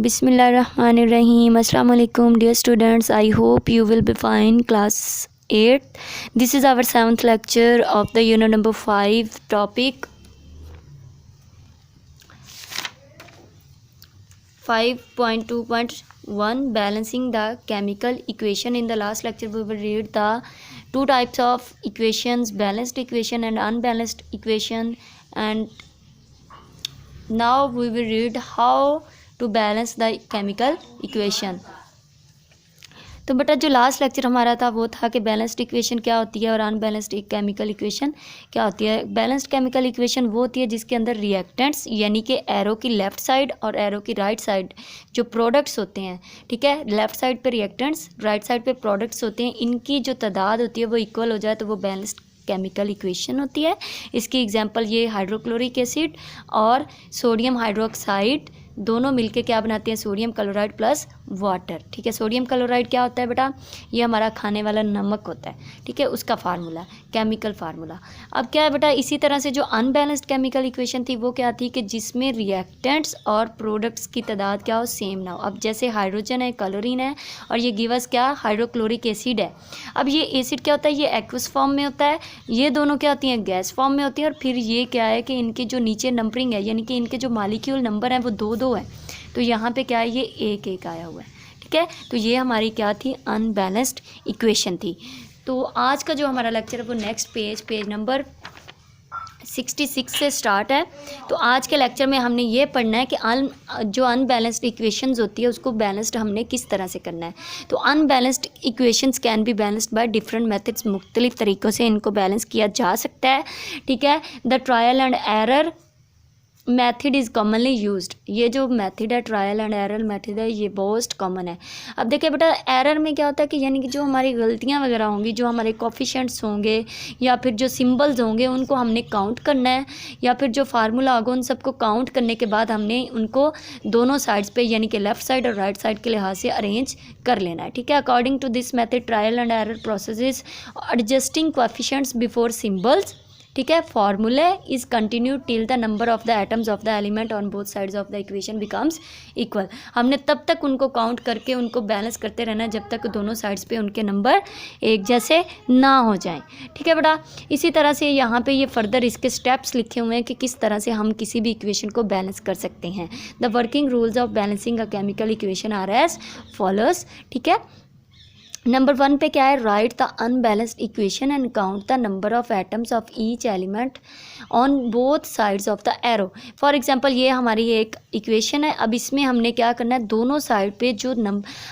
Bismillahirrahmanirrahim. Assalamu alaikum dear students. I hope you will be fine. Class 8. This is our 7th lecture of the unit number 5 topic 5.2.1 balancing the chemical equation. In the last lecture we will read the two types of equations, balanced equation and unbalanced equation, and now we will read how to balance the chemical equation. तो बेटा जो last lecture हमारा था वो था कि balanced equation क्या होती है और अनबैलेंस्ड केमिकल इक्वेशन क्या होती है. बैलेंस्ड केमिकल इक्वेशन वो होती है जिसके अंदर रिएक्टेंट्स यानी कि एरो की लेफ़्ट साइड और एरो की राइट साइड जो प्रोडक्ट्स होते हैं, ठीक है, लेफ़्ट साइड पे रिएक्टेंट्स, राइट साइड पे प्रोडक्ट्स होते हैं, इनकी जो तादाद होती है वो इक्वल हो जाए तो वो बैलेंस्ड केमिकल इक्वेशन होती है. इसकी एग्जांपल ये हाइड्रोक्लोरिक एसिड और सोडियम हाइड्रोक्साइड दोनों मिलके क्या बनाते हैं, सोडियम क्लोराइड प्लस वाटर. ठीक है, सोडियम क्लोराइड क्या होता है बेटा, ये हमारा खाने वाला नमक होता है. ठीक है, उसका फार्मूला, केमिकल फार्मूला. अब क्या है बेटा, इसी तरह से जो अनबैलेंस्ड केमिकल इक्वेशन थी वो क्या थी कि जिसमें रिएक्टेंट्स और प्रोडक्ट्स की तादाद क्या हो, सेम ना हो. अब जैसे हाइड्रोजन है, क्लोरीन है और ये गिवस क्या, हाइड्रोक्लोरिक एसिड है. अब ये एसिड क्या होता है, ये एक्वस फॉर्म में होता है, ये दोनों क्या होती हैं, गैस फॉर्म में होती हैं. और फिर ये क्या है कि इनके जो नीचे नंबरिंग है यानी कि इनके जो मॉलिक्यूल नंबर हैं वो दो दो है. तो यहाँ पे क्या है, ये एक एक आया हुआ है. ठीक है, तो ये हमारी क्या थी, अनबैलेंस्ड इक्वेशन थी. तो आज का जो हमारा लेक्चर है वो नेक्स्ट पेज नंबर 66 से स्टार्ट है. तो आज के लेक्चर में हमने ये पढ़ना है कि जो अनबैलेंस्ड इक्वेशंस होती है उसको बैलेंस्ड हमने किस तरह से करना है. तो unbalanced equations can be balanced by different methods, मुख्तलिफ तरीक़ों से इनको बैलेंस किया जा सकता है. ठीक है, the trial and error method is commonly used. ये जो मेथड है, ट्रायल एंड एरर मेथड है, ये बहुत कॉमन है. अब देखिए बेटा, एरर में क्या होता है कि यानी कि जो हमारी गलतियां वगैरह होंगी, जो हमारे कोफिशिएंट्स होंगे या फिर जो सिंबल्स होंगे उनको हमने काउंट करना है, या फिर जो फार्मूला होगा उन सबको काउंट करने के बाद हमने उनको दोनों साइड्स पे यानी कि लेफ़्ट साइड और राइट साइड के लिहाज से अरेंज कर लेना है. ठीक है, according to this method trial and error process adjusting coefficients before symbols. ठीक है, फॉर्मूले is continue till the number of the atoms of the element on both sides of the equation becomes equal. हमने तब तक उनको count करके उनको balance करते रहना जब तक दोनों साइड्स पे उनके नंबर एक जैसे ना हो जाएं. ठीक है बेटा, इसी तरह से यहाँ पे ये फर्दर इसके स्टेप्स लिखे हुए हैं कि किस तरह से हम किसी भी इक्वेशन को बैलेंस कर सकते हैं. The working rules of balancing a chemical equation are as follows. ठीक है, नंबर 1 पे क्या है, write the unbalanced equation and count the number of atoms of each element on both sides of the arrow. For example ये हमारी एक equation है. अब इसमें हमने क्या करना है, दोनों साइड पे जो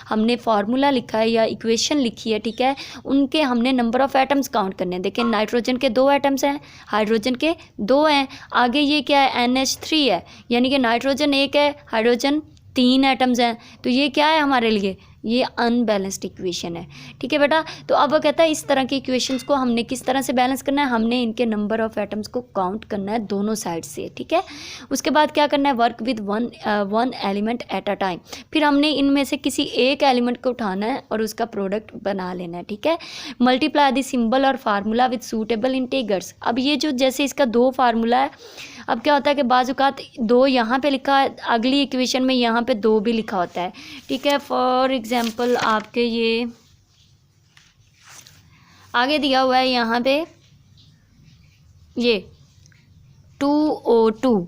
हमने फार्मूला लिखा है या इक्वेशन लिखी है, ठीक है, उनके हमने नंबर ऑफ एटम्स काउंट करने हैं. देखिए, नाइट्रोजन के 2 एटम्स हैं, हाइड्रोजन के 2 हैं, आगे ये क्या है, NH3 है, यानी कि नाइट्रोजन 1 है, हाइड्रोजन 3 एटम्स हैं. तो ये क्या है हमारे लिए, ये अनबैलेंस्ड इक्वेशन है. ठीक है बेटा, तो अब वो कहता है इस तरह की इक्वेशंस को हमने किस तरह से बैलेंस करना है, हमने इनके नंबर ऑफ एटम्स को काउंट करना है दोनों साइड से. ठीक है, उसके बाद क्या करना है, work with one element at a time. फिर हमने इनमें से किसी एक एलिमेंट को उठाना है और उसका प्रोडक्ट बना लेना है. ठीक है, मल्टीप्लाई द सिंबल और फार्मूला विद सूटेबल इंटीगर्स. अब ये जो जैसे इसका 2 फार्मूला है, अब क्या होता है कि बाज़-औक़ात 2 यहाँ पे लिखा है, अगली इक्वेशन में यहाँ पे 2 भी लिखा होता है. ठीक है, फॉर एग्जांपल आपके ये आगे दिया हुआ है यहाँ पे ये 2O2.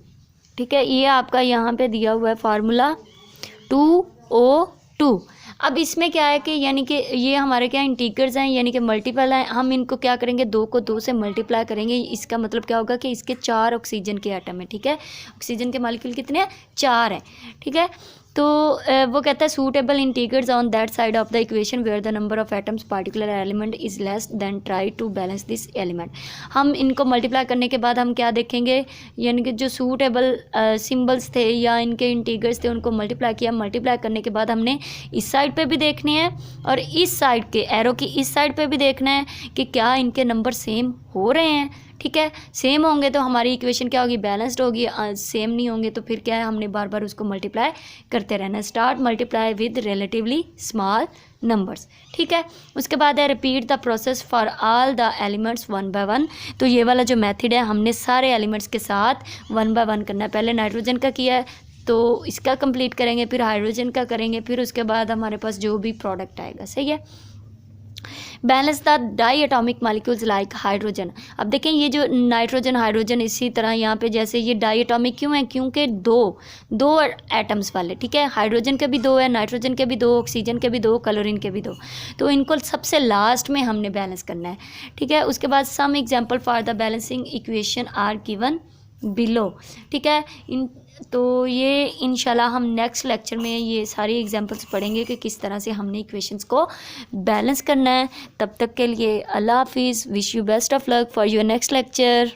ठीक है, ये आपका यहाँ पे दिया हुआ है फार्मूला 2O2. अब इसमें क्या है कि यानी कि ये हमारे क्या इंटीगर्स हैं यानी कि मल्टीपल हैं. हम इनको क्या करेंगे, 2 को 2 से मल्टीप्लाई करेंगे. इसका मतलब क्या होगा कि इसके 4 ऑक्सीजन के एटम है. ठीक है, ऑक्सीजन के मॉलिक्यूल कितने हैं, 4 हैं. ठीक है, तो वो कहता है suitable integers on that side of the equation where the number of atoms particular element is less than try to balance this element. हम इनको मल्टीप्लाई करने के बाद हम क्या देखेंगे, यानी कि जो सूटेबल सिंबल्स थे या इनके इंटीगर्स थे उनको मल्टीप्लाई किया. मल्टीप्लाई करने के बाद हमने इस साइड पे भी देखने हैं और इस साइड के एरो की इस साइड पे भी देखना है कि क्या इनके नंबर सेम हो रहे हैं. ठीक है, सेम होंगे तो हमारी इक्वेशन क्या होगी, बैलेंस्ड होगी. सेम नहीं होंगे तो फिर क्या है, हमने बार बार उसको मल्टीप्लाई करते रहना. Start multiply with relatively small numbers. ठीक है, उसके बाद है repeat the process for all the elements 1 by 1. तो ये वाला जो मेथड है हमने सारे एलिमेंट्स के साथ 1 बाय 1 करना है. पहले नाइट्रोजन का किया है तो इसका कंप्लीट करेंगे, फिर हाइड्रोजन का करेंगे, फिर उसके बाद हमारे पास जो भी प्रोडक्ट आएगा। सही है। Balance the diatomic molecules like hydrogen. अब देखें ये जो नाइट्रोजन हाइड्रोजन इसी तरह यहाँ पे जैसे ये डाई एटॉमिक क्यों है, क्योंकि दो एटम्स वाले, ठीक है, हाइड्रोजन के भी दो है, नाइट्रोजन के भी दो, ऑक्सीजन के भी दो, क्लोरीन के भी दो, तो इनको सबसे लास्ट में हमने बैलेंस करना है। ठीक है। उसके बाद some example for the balancing equation are given below. ठीक है। तो ये इंशाल्लाह हम नेक्स्ट लेक्चर में ये सारी एग्जांपल्स पढ़ेंगे कि किस तरह से हमने इक्वेशंस को बैलेंस करना है। तब तक के लिए अल्लाह हाफिज़। Wish you best of luck for your next lecture.